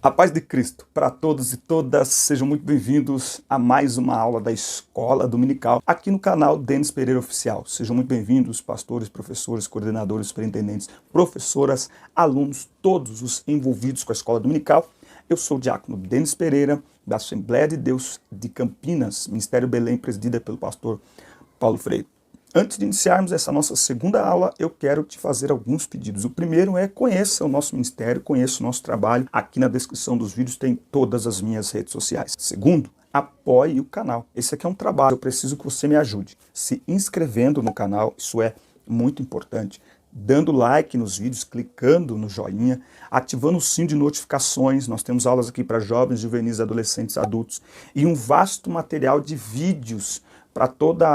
A paz de Cristo para todos e todas, sejam muito bem-vindos a mais uma aula da Escola Dominical aqui no canal Denis Pereira Oficial. Sejam muito bem-vindos, pastores, professores, coordenadores, superintendentes, professoras, alunos, todos os envolvidos com a Escola Dominical. Eu sou o diácono Denis Pereira, da Assembleia de Deus de Campinas, Ministério Belém, presidida pelo pastor Paulo Freire. Antes de iniciarmos essa nossa segunda aula, eu quero te fazer alguns pedidos. O primeiro é conheça o nosso ministério, conheça o nosso trabalho. Aqui na descrição dos vídeos tem todas as minhas redes sociais. Segundo, apoie o canal. Esse aqui é um trabalho, eu preciso que você me ajude. Se inscrevendo no canal, isso é muito importante. Dando like nos vídeos, clicando no joinha, ativando o sino de notificações. Nós temos aulas aqui para jovens, juvenis, adolescentes, adultos e um vasto material de vídeos para todos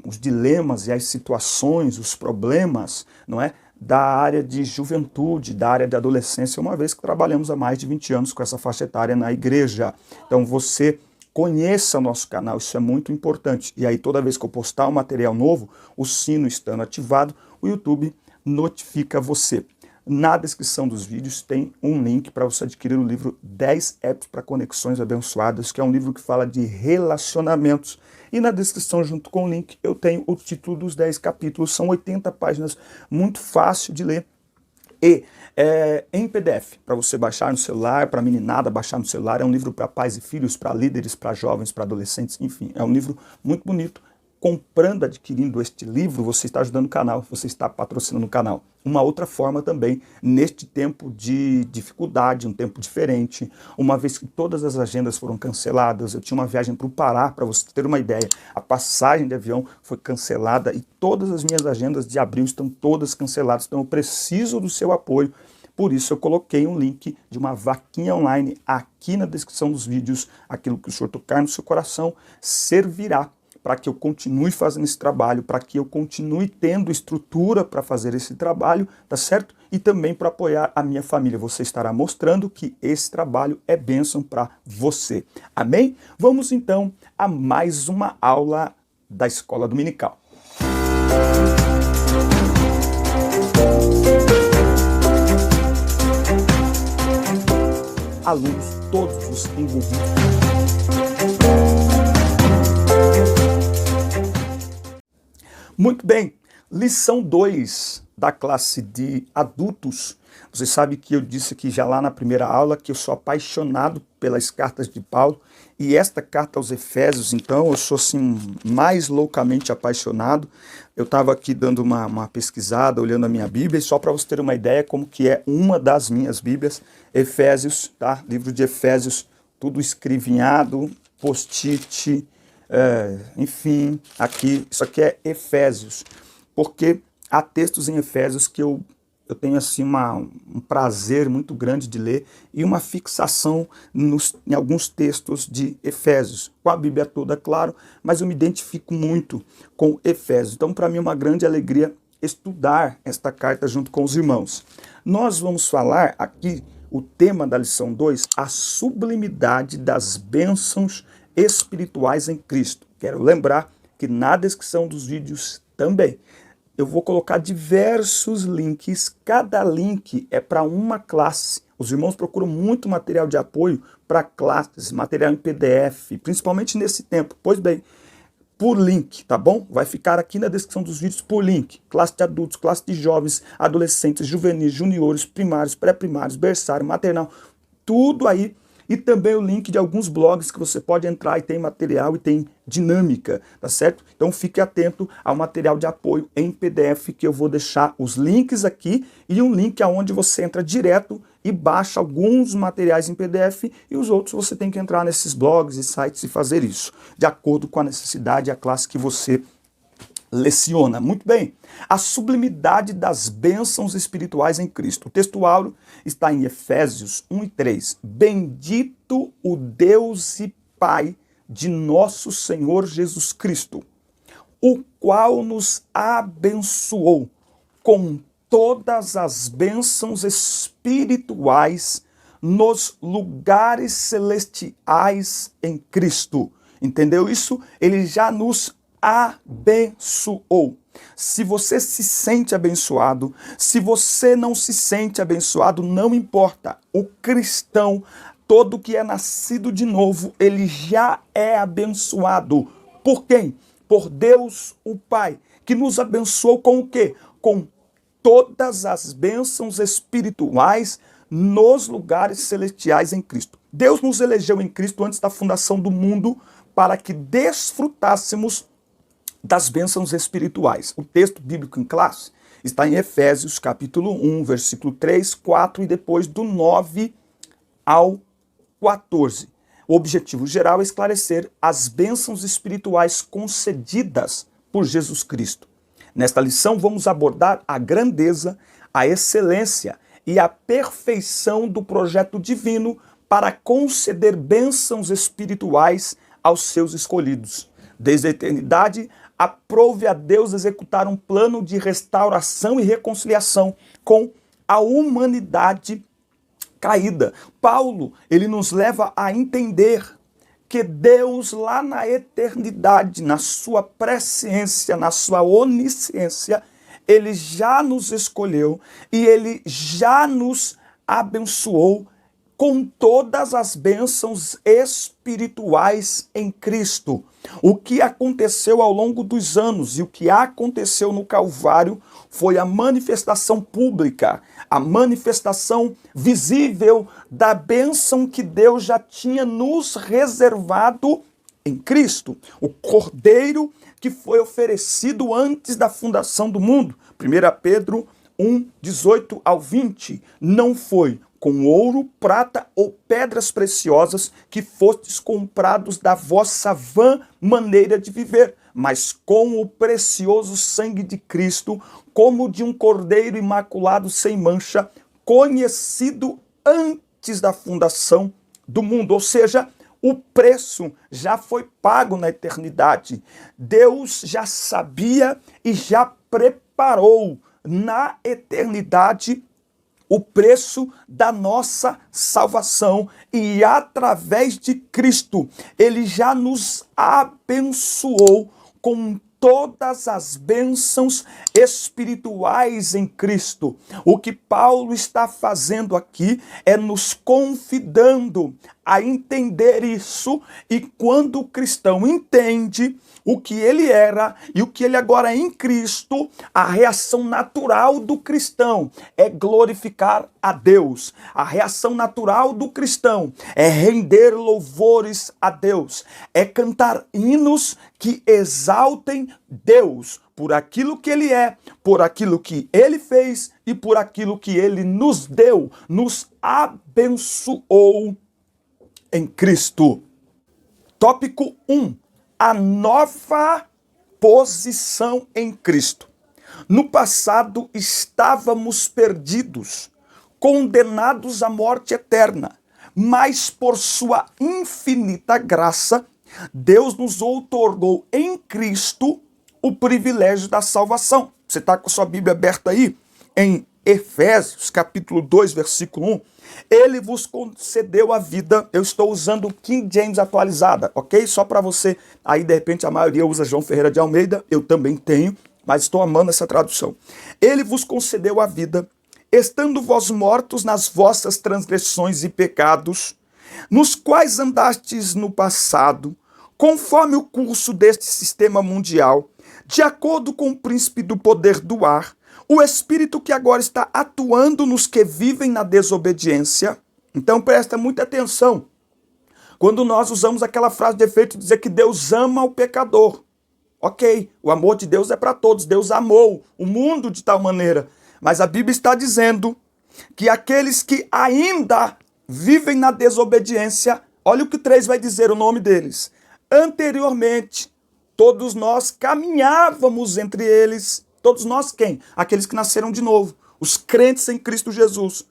os dilemas e as situações, os problemas, não é? Da área de juventude, da área de adolescência, uma vez que trabalhamos há mais de 20 anos com essa faixa etária na igreja. Então você conheça o nosso canal, isso é muito importante. E aí toda vez que eu postar um material novo, o sino estando ativado, o YouTube notifica você. Na descrição dos vídeos tem um link para você adquirir o livro 10 apps para conexões abençoadas, que é um livro que fala de relacionamentos. E na descrição, junto com o link, eu tenho o título dos 10 capítulos. São 80 páginas, muito fácil de ler. E em PDF, para você baixar no celular, para a meninada baixar no celular. É um livro para pais e filhos, para líderes, para jovens, para adolescentes, enfim. É um livro muito bonito. Comprando, adquirindo este livro, você está ajudando o canal, você está patrocinando o canal. Uma outra forma também, neste tempo de dificuldade, um tempo diferente, uma vez que todas as agendas foram canceladas, eu tinha uma viagem para o Pará, para você ter uma ideia, a passagem de avião foi cancelada e todas as minhas agendas de abril estão todas canceladas, então eu preciso do seu apoio. Por isso eu coloquei um link de uma vaquinha online aqui na descrição dos vídeos. Aquilo que o Senhor tocar no seu coração servirá para que eu continue fazendo esse trabalho, para que eu continue tendo estrutura para fazer esse trabalho, tá certo? E também para apoiar a minha família. Você estará mostrando que esse trabalho é bênção para você. Amém? Vamos então a mais uma aula da Escola Dominical. Alunos, todos os envolvidos. Muito bem, lição 2 da classe de adultos. Você sabe que eu disse aqui já lá na primeira aula que eu sou apaixonado pelas cartas de Paulo. E esta carta aos Efésios, então, eu sou assim mais loucamente apaixonado. Eu estava aqui dando uma pesquisada, olhando a minha Bíblia, e só para você ter uma ideia como que é uma das minhas Bíblias, Efésios, tá? Livro de Efésios, tudo escrevinhado, post-it, enfim, aqui, isso aqui é Efésios, porque há textos em Efésios que eu tenho assim um prazer muito grande de ler e uma fixação em alguns textos de Efésios, com a Bíblia toda, claro, mas eu me identifico muito com Efésios. Então, para mim é uma grande alegria estudar esta carta junto com os irmãos. Nós vamos falar aqui, o tema da lição 2, a sublimidade das bênçãos espirituais em Cristo. Quero lembrar que na descrição dos vídeos também eu vou colocar diversos links, cada link é para uma classe. Os irmãos procuram muito material de apoio para classes, material em PDF, principalmente nesse tempo. Pois bem, por link, tá bom? Vai ficar aqui na descrição dos vídeos por link. Classe de adultos, classe de jovens, adolescentes, juvenis, juniores, primários, pré-primários, berçário, maternal, tudo aí. E também o link de alguns blogs que você pode entrar e tem material e tem dinâmica, tá certo? Então fique atento ao material de apoio em PDF que eu vou deixar os links aqui e um link aonde você entra direto e baixa alguns materiais em PDF e os outros você tem que entrar nesses blogs e sites e fazer isso, de acordo com a necessidade e a classe que você leciona. Muito bem, a sublimidade das bênçãos espirituais em Cristo. O texto áureo está em Efésios 1 e 3. Bendito o Deus e Pai de nosso Senhor Jesus Cristo, o qual nos abençoou com todas as bênçãos espirituais nos lugares celestiais em Cristo. Entendeu isso? Ele já nos abençoou. Se você se sente abençoado, se você não se sente abençoado, não importa. O cristão, todo que é nascido de novo, ele já é abençoado. Por quem? Por Deus, o Pai, que nos abençoou com o quê? Com todas as bênçãos espirituais nos lugares celestiais em Cristo. Deus nos elegeu em Cristo antes da fundação do mundo para que desfrutássemos das bênçãos espirituais. O texto bíblico em classe está em Efésios, capítulo 1, versículo 3, 4 e depois do 9 ao 14. O objetivo geral é esclarecer as bênçãos espirituais concedidas por Jesus Cristo. Nesta lição vamos abordar a grandeza, a excelência e a perfeição do projeto divino para conceder bênçãos espirituais aos seus escolhidos. Desde a eternidade, aprove a Deus executar um plano de restauração e reconciliação com a humanidade caída. Paulo, ele nos leva a entender que Deus lá na eternidade, na sua presciência, na sua onisciência, ele já nos escolheu e ele já nos abençoou com todas as bênçãos espirituais em Cristo. O que aconteceu ao longo dos anos e o que aconteceu no Calvário foi a manifestação pública, a manifestação visível da bênção que Deus já tinha nos reservado em Cristo. O Cordeiro que foi oferecido antes da fundação do mundo. 1 Pedro 1, 18 ao 20. Não foi com ouro, prata ou pedras preciosas que fostes comprados da vossa vã maneira de viver, mas com o precioso sangue de Cristo, como de um cordeiro imaculado sem mancha, conhecido antes da fundação do mundo. Ou seja, o preço já foi pago na eternidade. Deus já sabia e já preparou na eternidade o preço da nossa salvação, e através de Cristo ele já nos abençoou com todas as bênçãos espirituais em Cristo. O que Paulo está fazendo aqui é nos convidando a entender isso, e quando o cristão entende o que ele era e o que ele agora é em Cristo, a reação natural do cristão é glorificar a Deus. A reação natural do cristão é render louvores a Deus, é cantar hinos que exaltem Deus por aquilo que ele é, por aquilo que ele fez e por aquilo que ele nos deu, nos abençoou em Cristo. Tópico 1. A nova posição em Cristo. No passado estávamos perdidos, condenados à morte eterna, mas por sua infinita graça, Deus nos outorgou em Cristo o privilégio da salvação. Você está com a sua Bíblia aberta aí? Em Efésios, capítulo 2, versículo 1. Ele vos concedeu a vida. Eu estou usando o King James atualizada, ok? Só para você, aí de repente a maioria usa João Ferreira de Almeida, eu também tenho, mas estou amando essa tradução. Ele vos concedeu a vida, estando vós mortos nas vossas transgressões e pecados, nos quais andastes no passado, conforme o curso deste sistema mundial, de acordo com o príncipe do poder do ar, o espírito que agora está atuando nos que vivem na desobediência. Então presta muita atenção. Quando nós usamos aquela frase de efeito de dizer que Deus ama o pecador. Ok, o amor de Deus é para todos. Deus amou o mundo de tal maneira. Mas a Bíblia está dizendo que aqueles que ainda vivem na desobediência, olha o que o 3 vai dizer, o nome deles. Anteriormente, todos nós caminhávamos entre eles. Todos nós quem? Aqueles que nasceram de novo, os crentes em Cristo Jesus.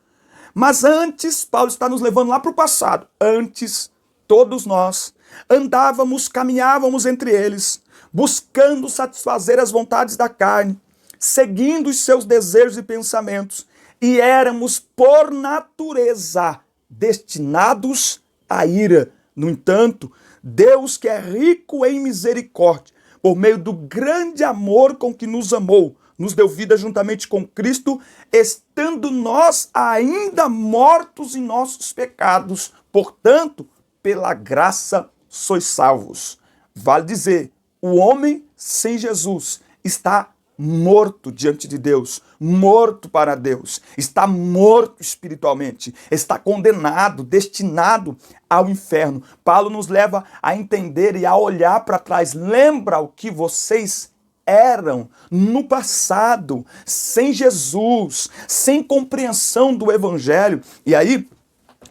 Mas antes, Paulo está nos levando lá para o passado. Antes, todos nós andávamos, caminhávamos entre eles, buscando satisfazer as vontades da carne, seguindo os seus desejos e pensamentos, e éramos, por natureza, destinados à ira. No entanto, Deus, que é rico em misericórdia, por meio do grande amor com que nos amou, nos deu vida juntamente com Cristo, estando nós ainda mortos em nossos pecados. Portanto, pela graça sois salvos. Vale dizer, o homem sem Jesus está morto diante de Deus, morto para Deus, está morto espiritualmente, está condenado, destinado ao inferno. Paulo nos leva a entender e a olhar para trás. Lembra o que vocês eram no passado, sem Jesus, sem compreensão do evangelho. E aí,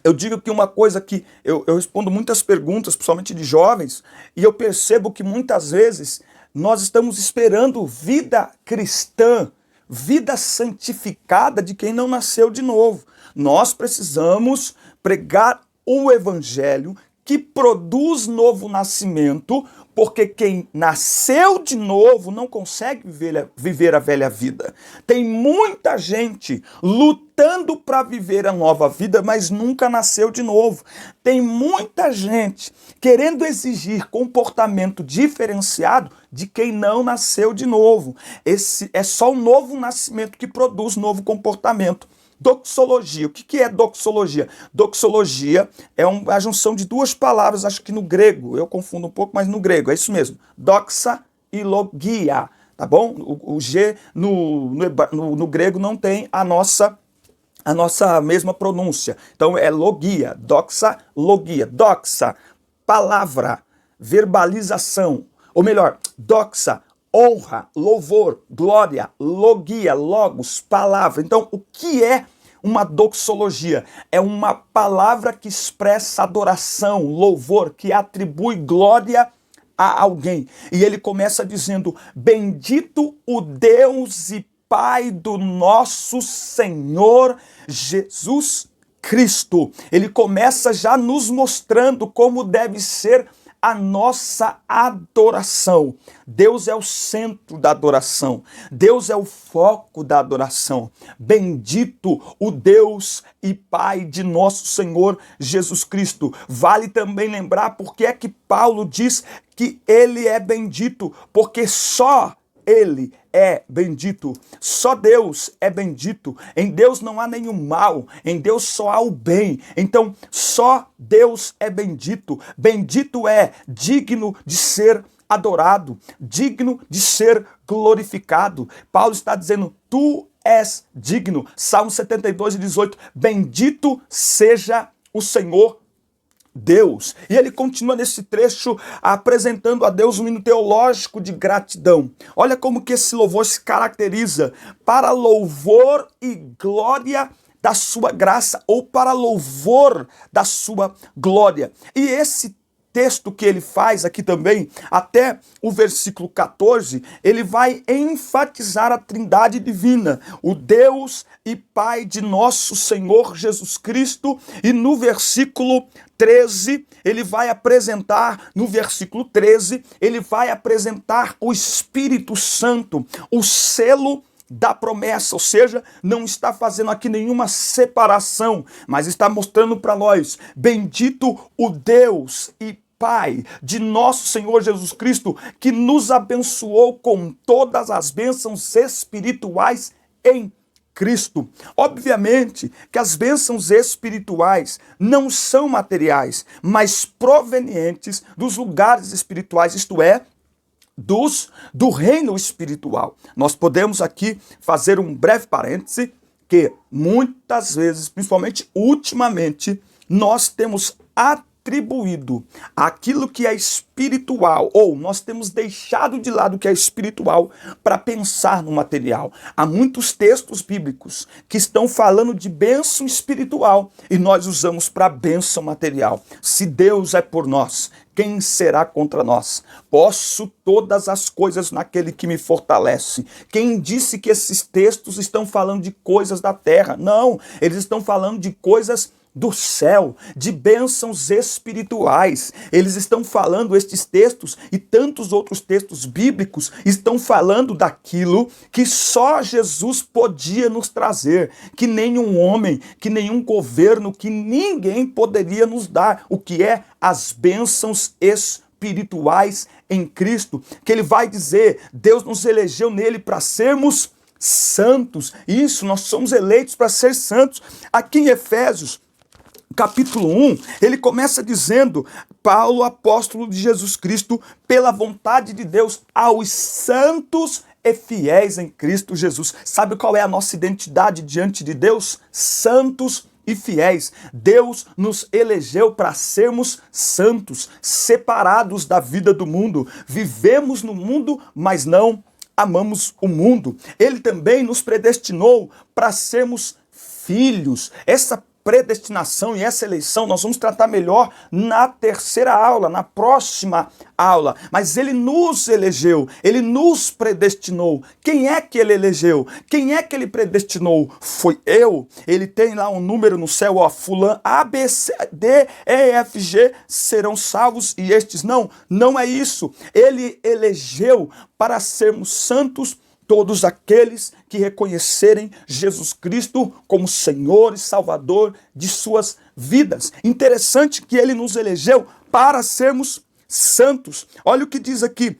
eu digo que uma coisa que eu respondo muitas perguntas, principalmente de jovens, e eu percebo que muitas vezes nós estamos esperando vida cristã, vida santificada de quem não nasceu de novo. Nós precisamos pregar o evangelho que produz novo nascimento, porque quem nasceu de novo não consegue viver a velha vida. Tem muita gente lutando para viver a nova vida, mas nunca nasceu de novo. Tem muita gente querendo exigir comportamento diferenciado de quem não nasceu de novo. Esse é só o novo nascimento que produz novo comportamento. Doxologia. O que é doxologia? Doxologia é a junção de duas palavras, acho que no grego, eu confundo um pouco, mas no grego, é isso mesmo. Doxa e logia, tá bom? O G no grego não tem a nossa mesma pronúncia. Então é logia, doxa, logia. Doxa, palavra, verbalização. Ou melhor, doxa, honra, louvor, glória, logia, logos, palavra. Então, o que é uma doxologia? É uma palavra que expressa adoração, louvor, que atribui glória a alguém. E ele começa dizendo: bendito o Deus e Pai do nosso Senhor Jesus Cristo. Ele começa já nos mostrando como deve ser a nossa adoração. Deus é o centro da adoração. Deus é o foco da adoração. Bendito o Deus e Pai de nosso Senhor Jesus Cristo. Vale também lembrar porque é que Paulo diz que ele é bendito, porque só ele é bendito. Só Deus é bendito. Em Deus não há nenhum mal. Em Deus só há o bem. Então, só Deus é bendito. Bendito é digno de ser adorado, digno de ser glorificado. Paulo está dizendo: tu és digno. Salmo 72:18. Bendito seja o Senhor Deus. E ele continua nesse trecho apresentando a Deus um hino teológico de gratidão. Olha como que esse louvor se caracteriza: para louvor e glória da sua graça, ou para louvor da sua glória. E esse texto que ele faz aqui também, até o versículo 14, ele vai enfatizar a trindade divina, o Deus e Pai de nosso Senhor Jesus Cristo, e no versículo 13, ele vai apresentar, no versículo 13, ele vai apresentar o Espírito Santo, o selo da promessa, ou seja, não está fazendo aqui nenhuma separação, mas está mostrando para nós: bendito o Deus e Pai de nosso Senhor Jesus Cristo, que nos abençoou com todas as bênçãos espirituais em Cristo. Obviamente que as bênçãos espirituais não são materiais, provenientes dos lugares espirituais, isto é, do reino espiritual. Nós podemos aqui fazer um breve parêntese que muitas vezes, principalmente ultimamente, nós temos atribuído aquilo que é espiritual, ou nós temos deixado de lado o que é espiritual para pensar no material. Há muitos textos bíblicos que estão falando de bênção espiritual e nós usamos para bênção material. Se Deus é por nós, quem será contra nós? Posso todas as coisas naquele que me fortalece. Quem disse que esses textos estão falando de coisas da terra? Não, eles estão falando de coisas do céu, de bênçãos espirituais. Eles estão falando, estes textos e tantos outros textos bíblicos, estão falando daquilo que só Jesus podia nos trazer, que nenhum homem, que nenhum governo, que ninguém poderia nos dar, o que é as bênçãos espirituais em Cristo, que ele vai dizer, Deus nos elegeu nele para sermos santos. Isso, nós somos eleitos para ser santos. Aqui em Efésios, capítulo 1, ele começa dizendo, Paulo, apóstolo de Jesus Cristo, pela vontade de Deus, aos santos e fiéis em Cristo Jesus. Sabe qual é a nossa identidade diante de Deus? Santos e fiéis. Deus nos elegeu para sermos santos, separados da vida do mundo. Vivemos no mundo, mas não amamos o mundo. Ele também nos predestinou para sermos filhos. Essa predestinação e essa eleição nós vamos tratar melhor na terceira aula, na próxima aula. Mas ele nos elegeu, ele nos predestinou. Quem é que ele elegeu? Quem é que ele predestinou? Foi eu. Ele tem lá um número no céu, ó, fulano, A, B, C, D, E, F, G serão salvos e estes não. Não é isso. Ele elegeu para sermos santos todos aqueles que reconhecerem Jesus Cristo como Senhor e Salvador de suas vidas. Interessante que ele nos elegeu para sermos santos. Olha o que diz aqui.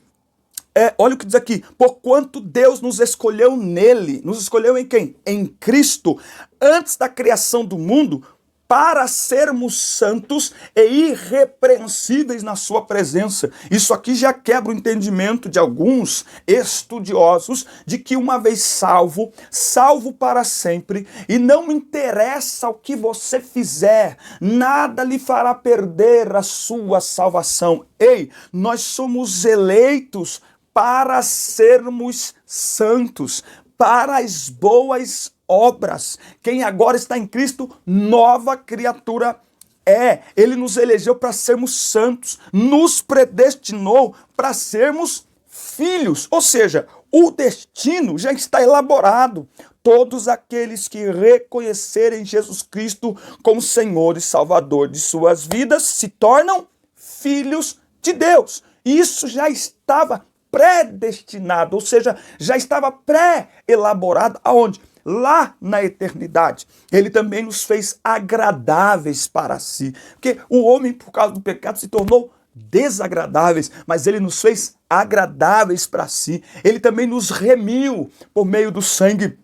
Olha o que diz aqui. Porquanto Deus nos escolheu nele. Nos escolheu em quem? Em Cristo. Antes da criação do mundo, para sermos santos e irrepreensíveis na sua presença. Isso aqui já quebra o entendimento de alguns estudiosos de que uma vez salvo, salvo para sempre, e não interessa o que você fizer, nada lhe fará perder a sua salvação. Ei, nós somos eleitos para sermos santos, para as boas obras. Quem agora está em Cristo, nova criatura é. Ele nos elegeu para sermos santos, nos predestinou para sermos filhos. Ou seja, o destino já está elaborado. Todos aqueles que reconhecerem Jesus Cristo como Senhor e Salvador de suas vidas se tornam filhos de Deus. Isso já estava predestinado, ou seja, já estava pré-elaborado. Aonde? Lá na eternidade. Ele também nos fez agradáveis para si. Porque o homem, por causa do pecado, se tornou desagradáveis, mas ele nos fez agradáveis para si. Ele também nos remiu por meio do sangue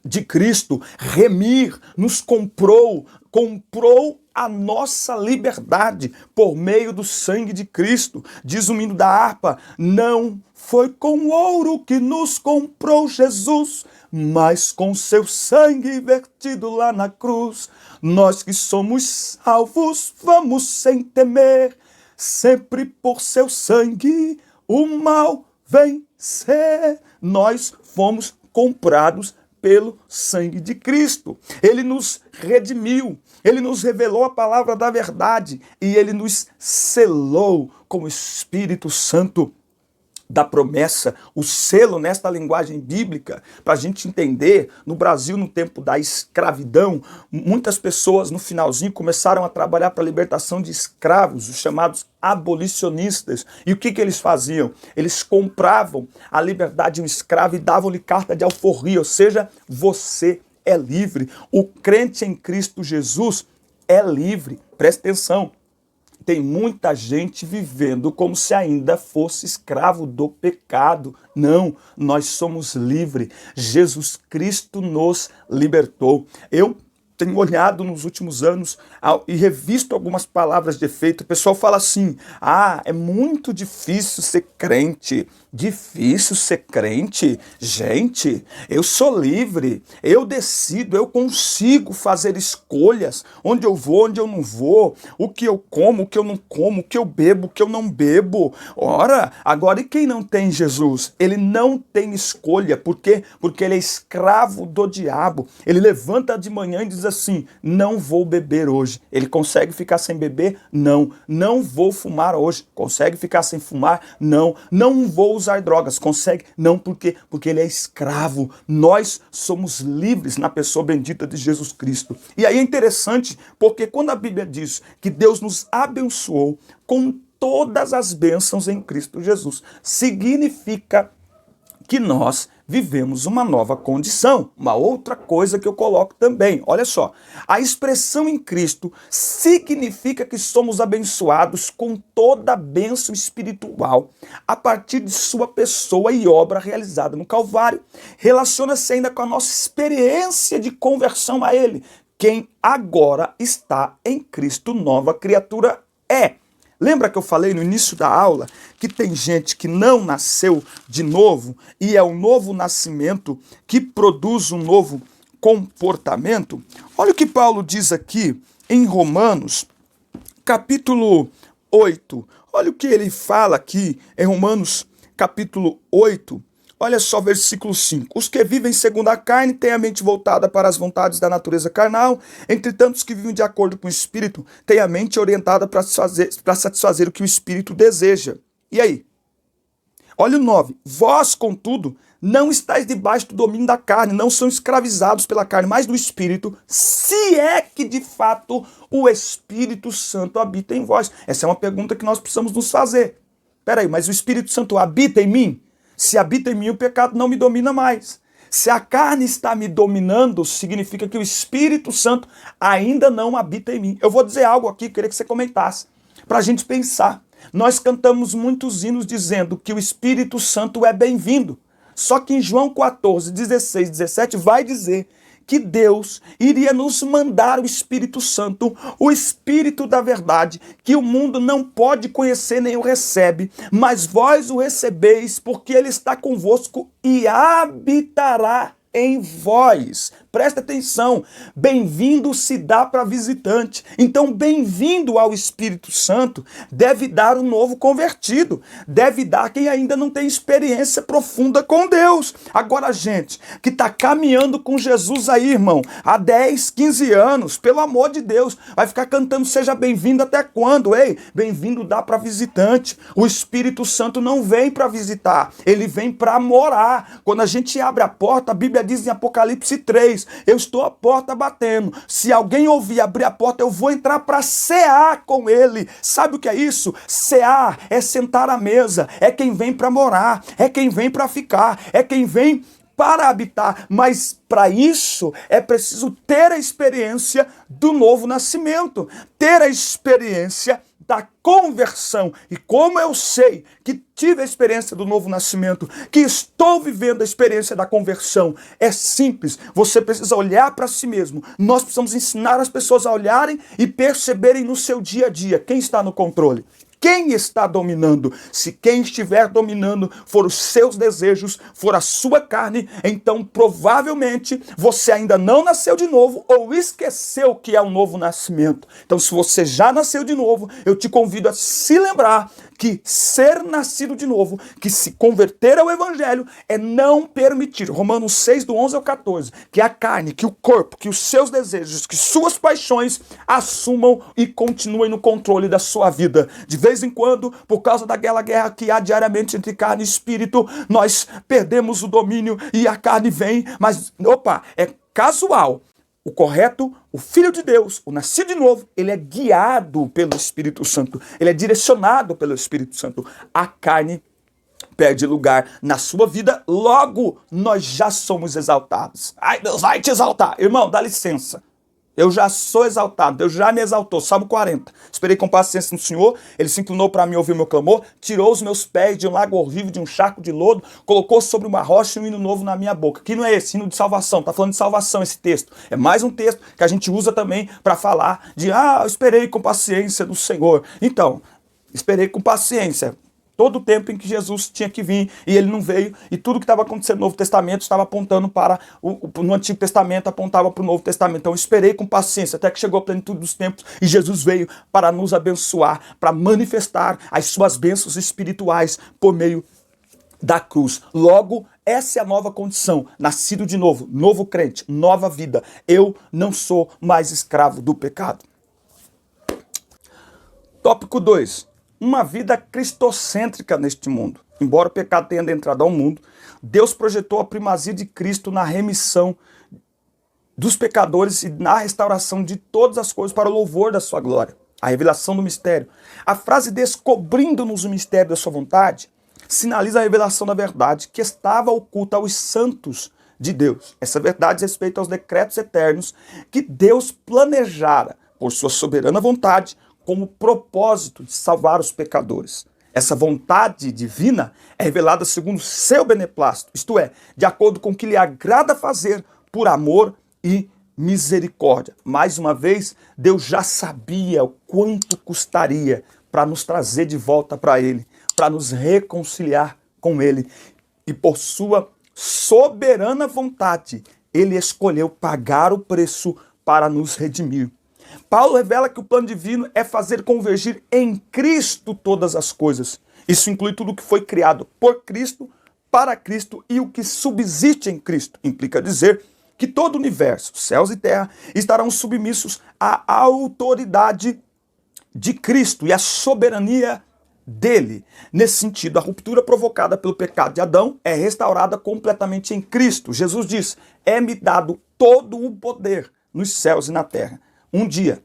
de Cristo. Remir, nos comprou a nossa liberdade por meio do sangue de Cristo. Diz o hino da harpa, não foi com ouro que nos comprou Jesus, mas com seu sangue vertido lá na cruz. Nós que somos salvos, vamos sem temer, sempre por seu sangue o mal vencer. Nós fomos comprados pelo sangue de Cristo. Ele nos redimiu, ele nos revelou a palavra da verdade e ele nos selou com o Espírito Santo da promessa, o selo nesta linguagem bíblica, para a gente entender, no Brasil, no tempo da escravidão, muitas pessoas no finalzinho começaram a trabalhar para a libertação de escravos, os chamados abolicionistas. E o que eles faziam? Eles compravam a liberdade de um escravo e davam-lhe carta de alforria, ou seja, você é livre. O crente em Cristo Jesus é livre. Presta atenção. Tem muita gente vivendo como se ainda fosse escravo do pecado. Não, nós somos livres. Jesus Cristo nos libertou. Eu tenho olhado nos últimos anos e revisto algumas palavras de efeito. O pessoal fala assim, é muito difícil ser crente. Difícil ser crente? Gente, eu sou livre, eu decido, eu consigo fazer escolhas. Onde eu vou, onde eu não vou, o que eu como, o que eu não como, o que eu bebo, o que eu não bebo. Ora, agora e quem não tem Jesus? Ele não tem escolha. Por quê? Porque ele é escravo do diabo. Ele levanta de manhã e diz assim, não vou beber hoje. Ele consegue ficar sem beber? Não. Não vou fumar hoje. Consegue ficar sem fumar? Não. Não vou usar drogas. Consegue? Não. Por quê? Porque ele é escravo. Nós somos livres na pessoa bendita de Jesus Cristo. E aí é interessante, porque quando a Bíblia diz que Deus nos abençoou com todas as bênçãos em Cristo Jesus, significa que nós vivemos uma nova condição. Uma outra coisa que eu coloco também, olha só, a expressão em Cristo significa que somos abençoados com toda a bênção espiritual a partir de sua pessoa e obra realizada no Calvário. Relaciona-se ainda com a nossa experiência de conversão a Ele. Quem agora está em Cristo, nova criatura é. Lembra que eu falei no início da aula que tem gente que não nasceu de novo e é um novo nascimento que produz um novo comportamento? Olha o que Paulo diz aqui em Romanos, capítulo 8. Olha o que ele fala aqui em Romanos, capítulo 8. Olha só, versículo 5. Os que vivem segundo a carne têm a mente voltada para as vontades da natureza carnal, entretanto os que vivem de acordo com o Espírito têm a mente orientada para satisfazer o que o Espírito deseja. E aí? Olha o 9. Vós, contudo, não estáis debaixo do domínio da carne, não são escravizados pela carne, mas do Espírito, se é que de fato o Espírito Santo habita em vós. Essa é uma pergunta que nós precisamos nos fazer. Peraí, mas o Espírito Santo habita em mim? Se habita em mim, o pecado não me domina mais. Se a carne está me dominando, significa que o Espírito Santo ainda não habita em mim. Eu vou dizer algo aqui, queria que você comentasse, para a gente pensar. Nós cantamos muitos hinos dizendo que o Espírito Santo é bem-vindo. Só que em João 14, 16, 17 vai dizer que Deus iria nos mandar o Espírito Santo, o Espírito da verdade, que o mundo não pode conhecer nem o recebe, mas vós o recebeis, porque ele está convosco e habitará em vós. Presta atenção, bem-vindo se dá para visitante. Então, bem-vindo ao Espírito Santo deve dar um novo convertido, deve dar quem ainda não tem experiência profunda com Deus. Agora, gente, que está caminhando com Jesus aí, irmão, há 10, 15 anos, pelo amor de Deus, vai ficar cantando seja bem-vindo até quando? Ei, bem-vindo dá para visitante. O Espírito Santo não vem para visitar, ele vem para morar. Quando a gente abre a porta, a Bíblia diz em Apocalipse 3, eu estou à porta batendo. Se alguém ouvir abrir a porta, eu vou entrar para cear com ele. Sabe o que é isso? Cear é sentar à mesa, é quem vem para morar, é quem vem para ficar, é quem vem para habitar. Mas para isso é preciso ter a experiência do novo nascimento, ter a experiência da conversão. E como eu sei que tive a experiência do novo nascimento, que estou vivendo a experiência da conversão, é simples. Você precisa olhar para si mesmo. Nós precisamos ensinar as pessoas a olharem e perceberem no seu dia a dia quem está no controle. Quem está dominando? Se quem estiver dominando for os seus desejos, for a sua carne, então provavelmente você ainda não nasceu de novo ou esqueceu que é um novo nascimento. Então, se você já nasceu de novo, eu te convido a se lembrar que ser nascido de novo, que se converter ao Evangelho, é não permitir, Romanos 6, do 11 ao 14, que a carne, que o corpo, que os seus desejos, que suas paixões assumam e continuem no controle da sua vida. De vez em quando, por causa daquela guerra que há diariamente entre carne e espírito, nós perdemos o domínio e a carne vem, mas, é casual. O correto, o Filho de Deus, o nascido de novo, ele é guiado pelo Espírito Santo, ele é direcionado pelo Espírito Santo. A carne perde lugar na sua vida, logo nós já somos exaltados. Ai, Deus vai te exaltar. Irmão, dá licença. Eu já sou exaltado, Deus já me exaltou. Salmo 40. Esperei com paciência no Senhor, ele se inclinou para mim, ouviu meu clamor, tirou os meus pés de um lago horrível, de um charco de lodo, colocou sobre uma rocha um hino novo na minha boca. Que não é esse, hino de salvação, está falando de salvação esse texto. É mais um texto que a gente usa também para falar de, eu esperei com paciência no Senhor. Então, esperei com paciência. Todo o tempo em que Jesus tinha que vir e ele não veio, e tudo que estava acontecendo no Novo Testamento estava apontando para no Antigo Testamento, apontava para o Novo Testamento. Então eu esperei com paciência até que chegou a plenitude dos tempos e Jesus veio para nos abençoar, para manifestar as suas bênçãos espirituais por meio da cruz. Logo, essa é a nova condição, nascido de novo, novo crente, nova vida. Eu não sou mais escravo do pecado. Tópico 2. Uma vida cristocêntrica neste mundo. Embora o pecado tenha entrado ao mundo, Deus projetou a primazia de Cristo na remissão dos pecadores e na restauração de todas as coisas para o louvor da sua glória. A revelação do mistério. A frase descobrindo-nos o mistério da sua vontade sinaliza a revelação da verdade que estava oculta aos santos de Deus. Essa verdade diz respeito aos decretos eternos que Deus planejara, por sua soberana vontade, como propósito de salvar os pecadores. Essa vontade divina é revelada segundo seu beneplácito, isto é, de acordo com o que lhe agrada fazer por amor e misericórdia. Mais uma vez, Deus já sabia o quanto custaria para nos trazer de volta para Ele, para nos reconciliar com Ele. E por sua soberana vontade, Ele escolheu pagar o preço para nos redimir. Paulo revela que o plano divino é fazer convergir em Cristo todas as coisas. Isso inclui tudo o que foi criado por Cristo, para Cristo e o que subsiste em Cristo. Implica dizer que todo o universo, céus e terra, estarão submissos à autoridade de Cristo e à soberania dele. Nesse sentido, a ruptura provocada pelo pecado de Adão é restaurada completamente em Cristo. Jesus diz: é-me dado todo o poder nos céus e na terra. Um dia,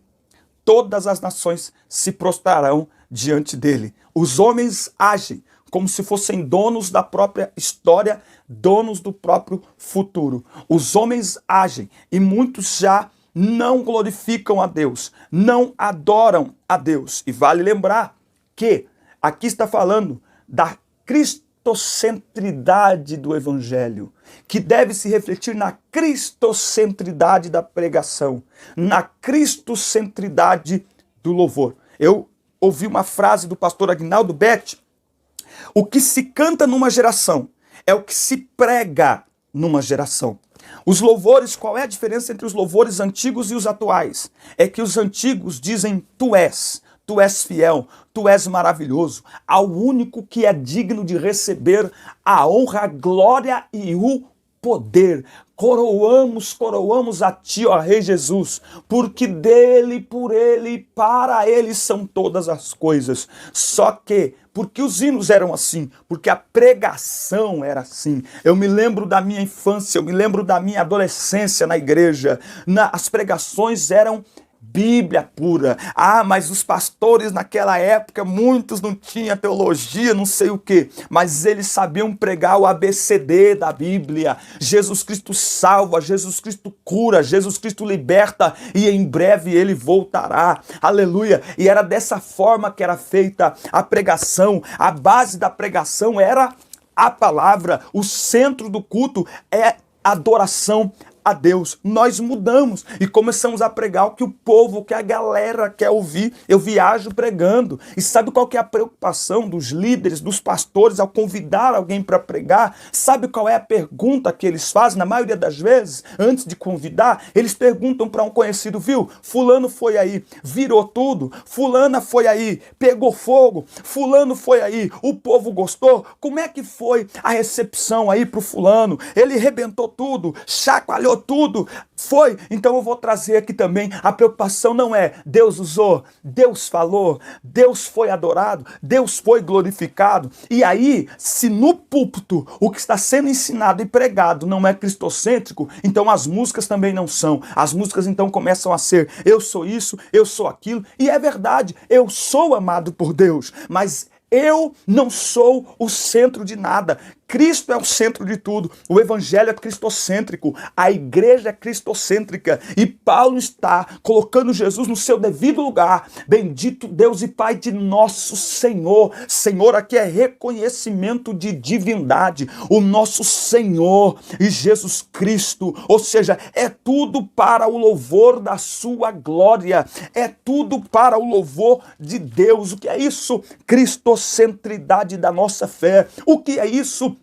todas as nações se prostrarão diante dele. Os homens agem como se fossem donos da própria história, donos do próprio futuro. Os homens agem e muitos já não glorificam a Deus, não adoram a Deus. E vale lembrar que aqui está falando da cristocentridade do evangelho, que deve se refletir na cristocentridade da pregação, na cristocentridade do louvor. Eu ouvi uma frase do pastor Aguinaldo Betti: o que se canta numa geração é o que se prega numa geração. Os louvores, qual é a diferença entre os louvores antigos e os atuais? É que os antigos dizem tu és fiel, tu és maravilhoso, ao único que é digno de receber a honra, a glória e o poder. Coroamos a ti, ó Rei Jesus, porque dele, por ele e para ele são todas as coisas. Só que, porque os hinos eram assim, porque a pregação era assim. Eu me lembro da minha infância, eu me lembro da minha adolescência na igreja. As pregações eram Bíblia pura. Ah, mas os pastores naquela época, muitos não tinham teologia, não sei o quê, mas eles sabiam pregar o ABCD da Bíblia. Jesus Cristo salva, Jesus Cristo cura, Jesus Cristo liberta e em breve ele voltará. Aleluia! E era dessa forma que era feita a pregação. A base da pregação era a palavra. O centro do culto é adoração a Deus. Nós mudamos e começamos a pregar o que o povo, o que a galera quer ouvir. Eu viajo pregando. E sabe qual que é a preocupação dos líderes, dos pastores ao convidar alguém para pregar? Sabe qual é a pergunta que eles fazem? Na maioria das vezes, antes de convidar, eles perguntam para um conhecido: viu, fulano foi aí, virou tudo, fulana foi aí, pegou fogo, fulano foi aí, o povo gostou? Como é que foi a recepção aí pro fulano? Ele rebentou tudo, chacoalhou tudo, foi. Então eu vou trazer aqui também, a preocupação não é Deus usou, Deus falou, Deus foi adorado, Deus foi glorificado. E aí, se no púlpito o que está sendo ensinado e pregado não é cristocêntrico, então as músicas também não são. As músicas então começam a ser eu sou isso, eu sou aquilo, e é verdade, eu sou amado por Deus, mas eu não sou o centro de nada. Cristo é o centro de tudo. O evangelho é cristocêntrico. A igreja é cristocêntrica. E Paulo está colocando Jesus no seu devido lugar. Bendito Deus e Pai de nosso Senhor. Senhor aqui é reconhecimento de divindade. O nosso Senhor e Jesus Cristo. Ou seja, é tudo para o louvor da sua glória. É tudo para o louvor de Deus. O que é isso? Cristocentridade da nossa fé. O que é isso?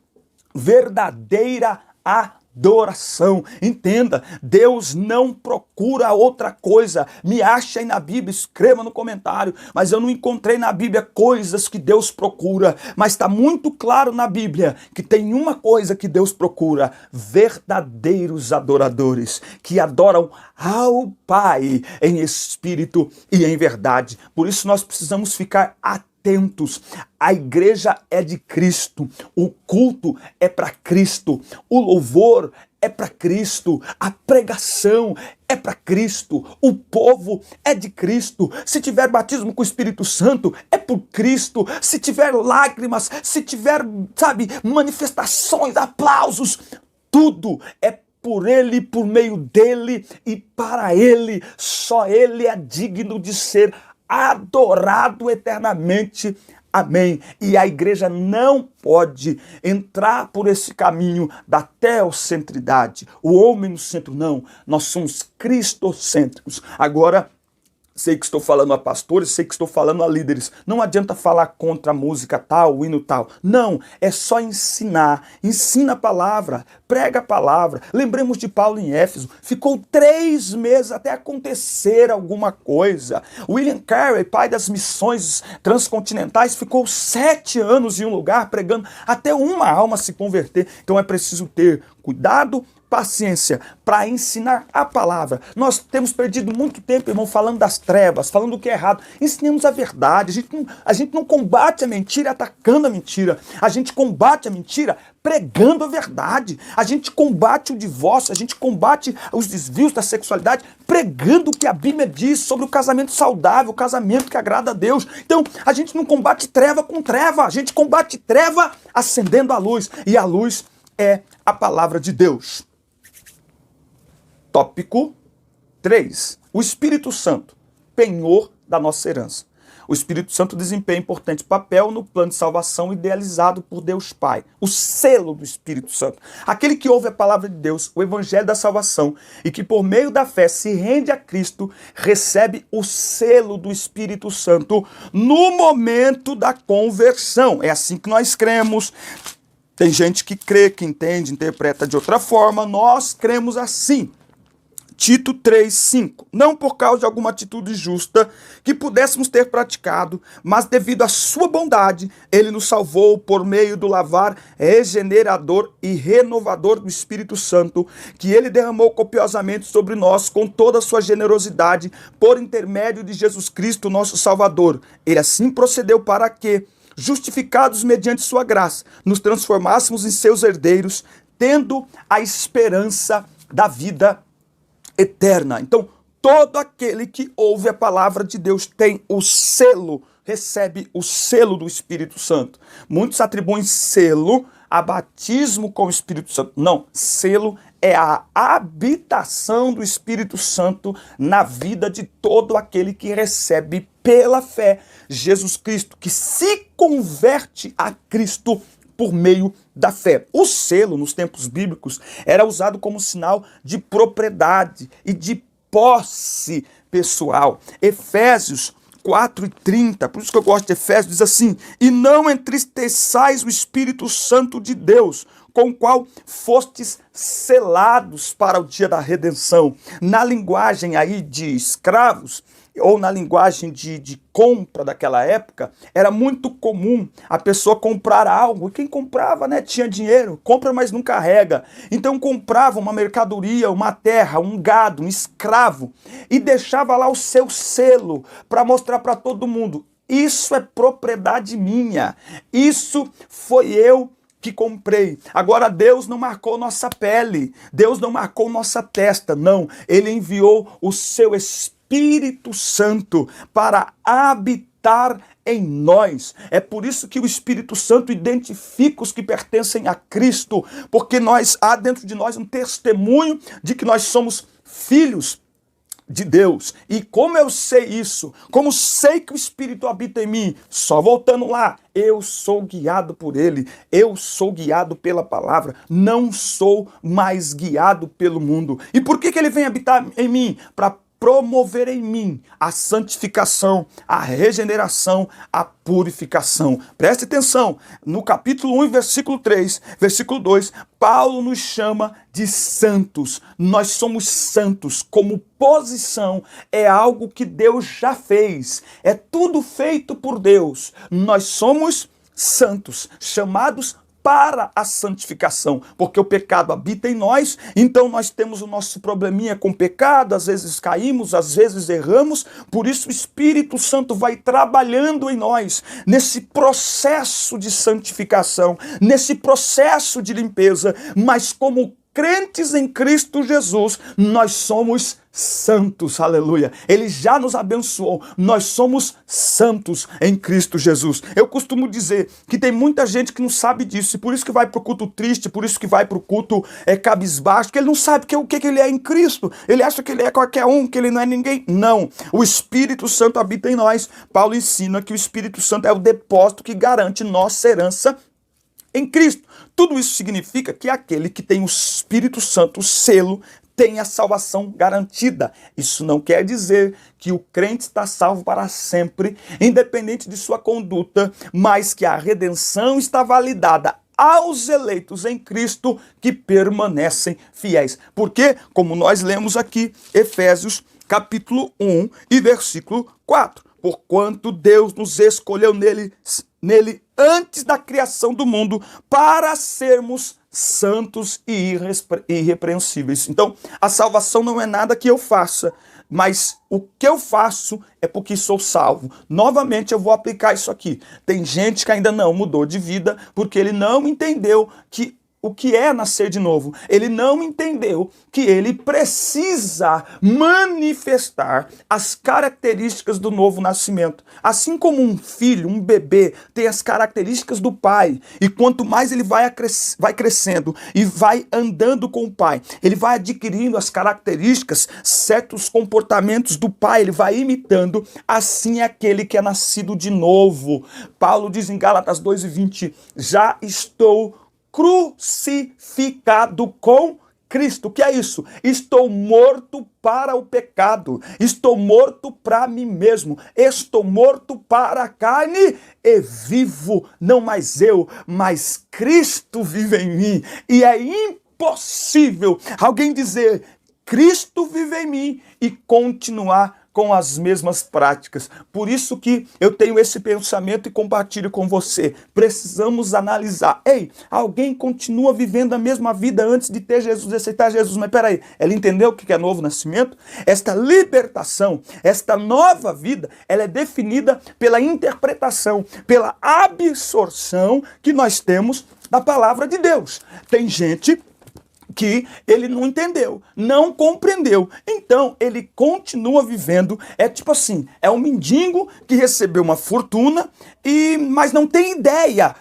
Verdadeira adoração. Entenda, Deus não procura outra coisa. Me acha aí na Bíblia, escreva no comentário, mas eu não encontrei na Bíblia coisas que Deus procura, mas está muito claro na Bíblia que tem uma coisa que Deus procura: verdadeiros adoradores, que adoram ao Pai em espírito e em verdade. Por isso nós precisamos ficar atentos. A igreja é de Cristo, o culto é para Cristo, o louvor é para Cristo, a pregação é para Cristo, o povo é de Cristo. Se tiver batismo com o Espírito Santo, é por Cristo. Se tiver lágrimas, se tiver, manifestações, aplausos, tudo é por Ele, por meio dEle e para Ele. Só Ele é digno de ser adorado eternamente. Amém. E a igreja não pode entrar por esse caminho da teocentridade, o homem no centro, não. Nós somos cristocêntricos. Agora, sei que estou falando a pastores, sei que estou falando a líderes. Não adianta falar contra a música tal, o hino tal. Não, é só ensinar. Ensina a palavra, prega a palavra. Lembremos de Paulo em Éfeso. Ficou 3 meses até acontecer alguma coisa. William Carey, pai das missões transcontinentais, ficou 7 anos em um lugar pregando até uma alma se converter. Então é preciso ter cuidado, paciência para ensinar a palavra. Nós temos perdido muito tempo, irmão, falando das trevas, falando do que é errado. Ensinemos a verdade. A gente não combate a mentira atacando a mentira. A gente combate a mentira pregando a verdade. A gente combate o divórcio, a gente combate os desvios da sexualidade pregando o que a Bíblia diz sobre o casamento saudável, o casamento que agrada a Deus. Então, a gente não combate treva com treva. A gente combate treva acendendo a luz. E a luz é a palavra de Deus. Tópico 3. O Espírito Santo, penhor da nossa herança. O Espírito Santo desempenha importante papel no plano de salvação idealizado por Deus Pai. O selo do Espírito Santo. Aquele que ouve a palavra de Deus, o evangelho da salvação, e que por meio da fé se rende a Cristo, recebe o selo do Espírito Santo no momento da conversão. É assim que nós cremos. Tem gente que crê, que entende, interpreta de outra forma. Nós cremos assim. Tito 3:5. Não por causa de alguma atitude justa que pudéssemos ter praticado, mas devido à sua bondade, ele nos salvou por meio do lavar regenerador e renovador do Espírito Santo, que ele derramou copiosamente sobre nós com toda a sua generosidade, por intermédio de Jesus Cristo, nosso Salvador. Ele assim procedeu para que, justificados mediante sua graça, nos transformássemos em seus herdeiros, tendo a esperança da vida eterna. Então, todo aquele que ouve a palavra de Deus tem o selo, recebe o selo do Espírito Santo. Muitos atribuem selo a batismo com o Espírito Santo. Não, selo é a habitação do Espírito Santo na vida de todo aquele que recebe pela fé Jesus Cristo, que se converte a Cristo por meio da fé. O selo, nos tempos bíblicos, era usado como sinal de propriedade e de posse pessoal. Efésios 4:30, por isso que eu gosto de Efésios, diz assim: e não entristeçais o Espírito Santo de Deus, com o qual fostes selados para o dia da redenção. Na linguagem aí de escravos, ou na linguagem de compra daquela época, era muito comum a pessoa comprar algo, e quem comprava, tinha dinheiro, compra, mas não carrega. Então comprava uma mercadoria, uma terra, um gado, um escravo, e deixava lá o seu selo para mostrar para todo mundo: isso é propriedade minha, isso foi eu que comprei. Agora, Deus não marcou nossa pele, Deus não marcou nossa testa, não. Ele enviou o seu Espírito Santo para habitar em nós. É por isso que o Espírito Santo identifica os que pertencem a Cristo, porque há dentro de nós um testemunho de que nós somos filhos de Deus. E como eu sei isso? Como sei que o Espírito habita em mim? Só voltando lá, eu sou guiado por Ele, eu sou guiado pela palavra, não sou mais guiado pelo mundo. E por que Ele vem habitar em mim? Para promover em mim a santificação, a regeneração, a purificação. Preste atenção, no capítulo 1, versículo 3, versículo 2, Paulo nos chama de santos. Nós somos santos. Como posição, é algo que Deus já fez. É tudo feito por Deus. Nós somos santos, chamados para a santificação, porque o pecado habita em nós, então nós temos o nosso probleminha com o pecado, às vezes caímos, às vezes erramos, por isso o Espírito Santo vai trabalhando em nós, nesse processo de santificação, nesse processo de limpeza, mas como crentes em Cristo Jesus, nós somos santos, aleluia. Ele já nos abençoou, nós somos santos em Cristo Jesus. Eu costumo dizer que tem muita gente que não sabe disso, e por isso que vai para o culto triste, por isso que vai para o culto cabisbaixo, que ele não sabe o que ele é em Cristo. Ele acha que ele é qualquer um, que ele não é ninguém. Não, o Espírito Santo habita em nós. Paulo ensina que o Espírito Santo é o depósito que garante nossa herança em Cristo. Tudo isso significa que aquele que tem o Espírito Santo, o selo, tem a salvação garantida. Isso não quer dizer que o crente está salvo para sempre, independente de sua conduta, mas que a redenção está validada aos eleitos em Cristo que permanecem fiéis. Porque, como nós lemos aqui, Efésios capítulo 1 e versículo 4. Porquanto Deus nos escolheu nele antes da criação do mundo para sermos santos e irrepreensíveis. Então, a salvação não é nada que eu faça, mas o que eu faço é porque sou salvo. Novamente eu vou aplicar isso aqui. Tem gente que ainda não mudou de vida porque ele não entendeu o que é nascer de novo. Ele não entendeu que ele precisa manifestar as características do novo nascimento. Assim como um filho, um bebê, tem as características do pai, e quanto mais ele vai crescendo e vai andando com o pai, ele vai adquirindo as características, certos comportamentos do pai, ele vai imitando. Assim é aquele que é nascido de novo. Paulo diz em Gálatas 2:20, já estou crucificado com Cristo. O que é isso? Estou morto para o pecado, estou morto para mim mesmo, estou morto para a carne e vivo, não mais eu, mas Cristo vive em mim. E é impossível alguém dizer Cristo vive em mim e continuar com as mesmas práticas. Por isso que eu tenho esse pensamento e compartilho com você. Precisamos analisar. Ei, alguém continua vivendo a mesma vida antes de ter Jesus, de aceitar Jesus. Mas peraí, ela entendeu o que é novo nascimento? Esta libertação, esta nova vida, ela é definida pela interpretação, pela absorção que nós temos da palavra de Deus. Tem gente que ele não entendeu, não compreendeu. Então, ele continua vivendo, é tipo assim, é um mendigo que recebeu uma fortuna, mas não tem ideia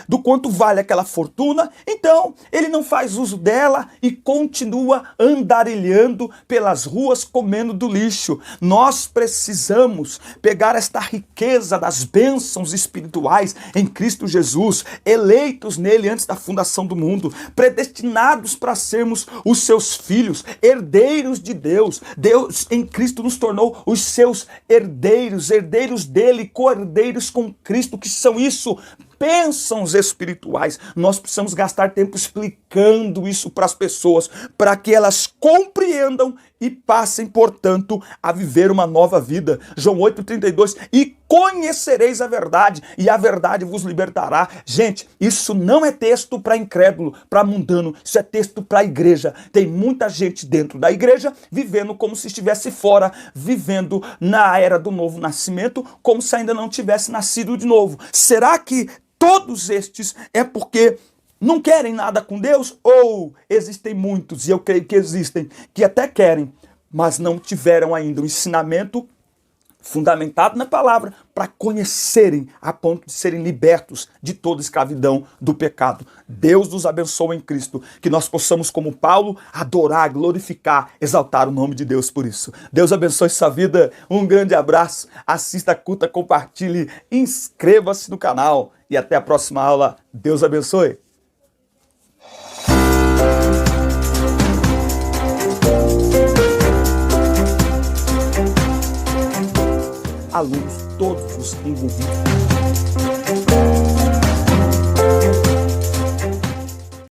do quanto vale aquela fortuna, então ele não faz uso dela e continua andarilhando pelas ruas comendo do lixo. Nós precisamos pegar esta riqueza das bênçãos espirituais em Cristo Jesus, eleitos nele antes da fundação do mundo, predestinados para sermos os seus filhos, herdeiros de Deus. Deus em Cristo nos tornou os seus herdeiros, herdeiros dele, co-herdeiros com Cristo. Que são isso? Bênçãos espirituais. Nós precisamos gastar tempo explicando isso para as pessoas, para que elas compreendam e passem, portanto, a viver uma nova vida. João 8,32, e conhecereis a verdade, e a verdade vos libertará. Gente, isso não é texto para incrédulo, para mundano, isso é texto para a igreja. Tem muita gente dentro da igreja vivendo como se estivesse fora, vivendo na era do novo nascimento, como se ainda não tivesse nascido de novo. Será que todos estes é porque não querem nada com Deus? Ou existem muitos, e eu creio que existem, que até querem, mas não tiveram ainda o ensinamento fundamentado na palavra para conhecerem a ponto de serem libertos de toda escravidão do pecado. Deus nos abençoe em Cristo, que nós possamos, como Paulo, adorar, glorificar, exaltar o nome de Deus por isso. Deus abençoe sua vida, um grande abraço, assista a culta, compartilhe, inscreva-se no canal e até a próxima aula. Deus abençoe. Alunos, todos os envolvidos.